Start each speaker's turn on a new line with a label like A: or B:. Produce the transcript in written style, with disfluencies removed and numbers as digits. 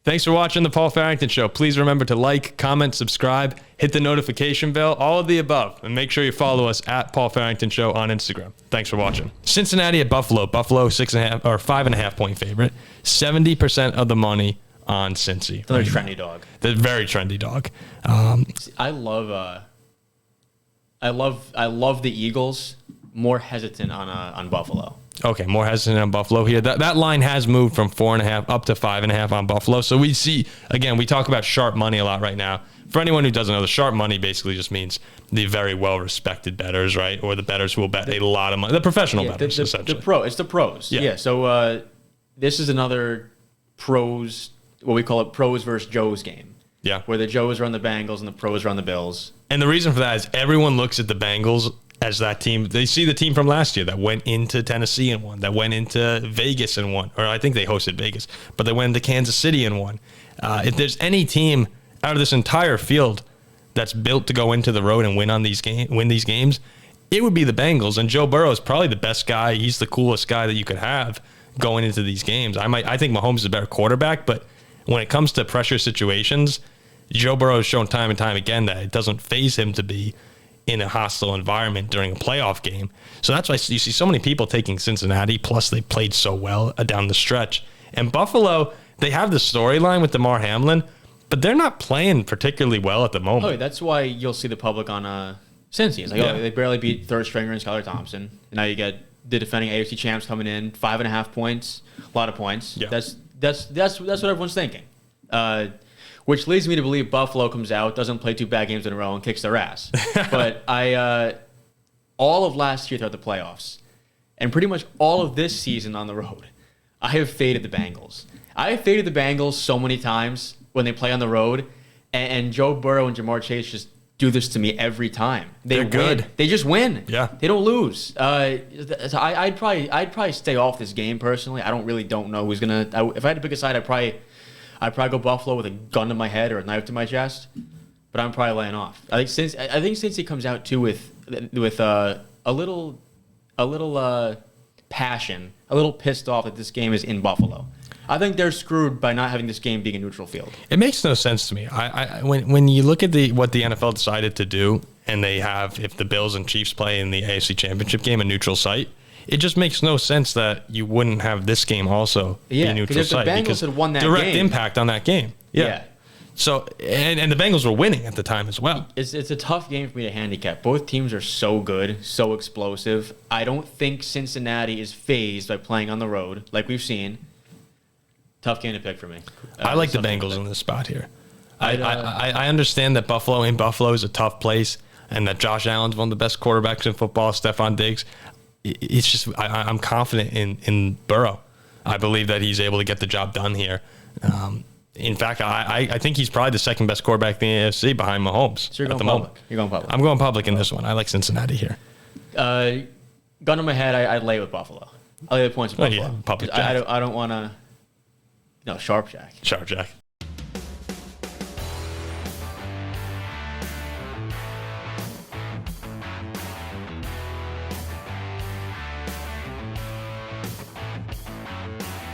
A: Thanks for watching the Paul Farrington Show. Please remember to like, comment, subscribe, hit the notification bell, all of the above. And make sure you follow us at Paul Farrington Show on Instagram. Thanks for watching. Cincinnati at Buffalo. Buffalo 6.5 or 5.5 point favorite. 70% of the money on Cincy.
B: Another trendy dog.
A: The very trendy dog.
B: I love the Eagles. More hesitant on Buffalo.
A: Okay, more hesitant on Buffalo here. That line has moved from 4.5 up to 5.5 on Buffalo. So we see, again, we talk about sharp money a lot right now. For anyone who doesn't know, the sharp money basically just means the very well-respected bettors, right? Or the bettors who will bet a lot of money. The professional bettors, essentially.
B: It's the pros. Yeah. So this is another pros, what we call it, pros versus Joes game.
A: Yeah.
B: Where the Joes are on the Bengals and the pros are on the Bills.
A: And the reason for that is everyone looks at the Bengals as that team. They see the team from last year that went into Tennessee and won, that went into Vegas and won, or I think they hosted Vegas, but they went into Kansas City and won. If there's any team out of this entire field that's built to go into the road and win these games, it would be the Bengals. And Joe Burrow is probably the best guy. He's the coolest guy that you could have going into these games. I think Mahomes is a better quarterback, but when it comes to pressure situations, Joe Burrow has shown time and time again that it doesn't faze him to be in a hostile environment during a playoff game. So that's why you see so many people taking Cincinnati, plus they played so well down the stretch. And Buffalo, they have the storyline with DeMar Hamlin, but they're not playing particularly well at the moment.
B: Oh, that's why you'll see the public on Cincy. It's like, they barely beat third stringer and Skylar Thompson. And now you get the defending AFC champs coming in, 5.5 points, a lot of points. Yeah. That's what everyone's thinking. Which leads me to believe Buffalo comes out, doesn't play 2 bad games in a row, and kicks their ass. But all of last year throughout the playoffs, and pretty much all of this season on the road, I have faded the Bengals. I have faded the Bengals so many times when they play on the road, and Joe Burrow and Jamar Chase just do this to me every time. They're good. They just win.
A: Yeah.
B: They don't lose. So I'd probably stay off this game personally. I don't know who's gonna. If I had to pick a side, I'd probably go Buffalo with a gun to my head or a knife to my chest, but I'm probably laying off. I think since he comes out too with a little passion, a little pissed off that this game is in Buffalo. I think they're screwed by not having this game being a neutral field.
A: It makes no sense to me. When you look at what the NFL decided to do, and they have, if the Bills and Chiefs play in the AFC Championship game, a neutral site. It just makes no sense that you wouldn't have this game also be a neutral site.
B: The Bengals had won that
A: direct impact on that game. Yeah. So and the Bengals were winning at the time as well.
B: It's a tough game for me to handicap. Both teams are so good, so explosive. I don't think Cincinnati is fazed by playing on the road like we've seen. Tough game to pick for me.
A: I like the Bengals in this spot here. I understand that Buffalo is a tough place, and that Josh Allen's one of the best quarterbacks in football, Stephon Diggs. It's just I'm confident in Burrow. I believe that he's able to get the job done here. In fact, I think he's probably the second best quarterback in the AFC behind Mahomes.
B: So you're going public. You're going public.
A: I'm going public in this one. I like Cincinnati here.
B: Gun to my head, I'd lay with Buffalo. I lay the points with Buffalo.
A: Yeah, public jack.
B: I don't want to. No, Sharp Jack.
A: Sharp Jack.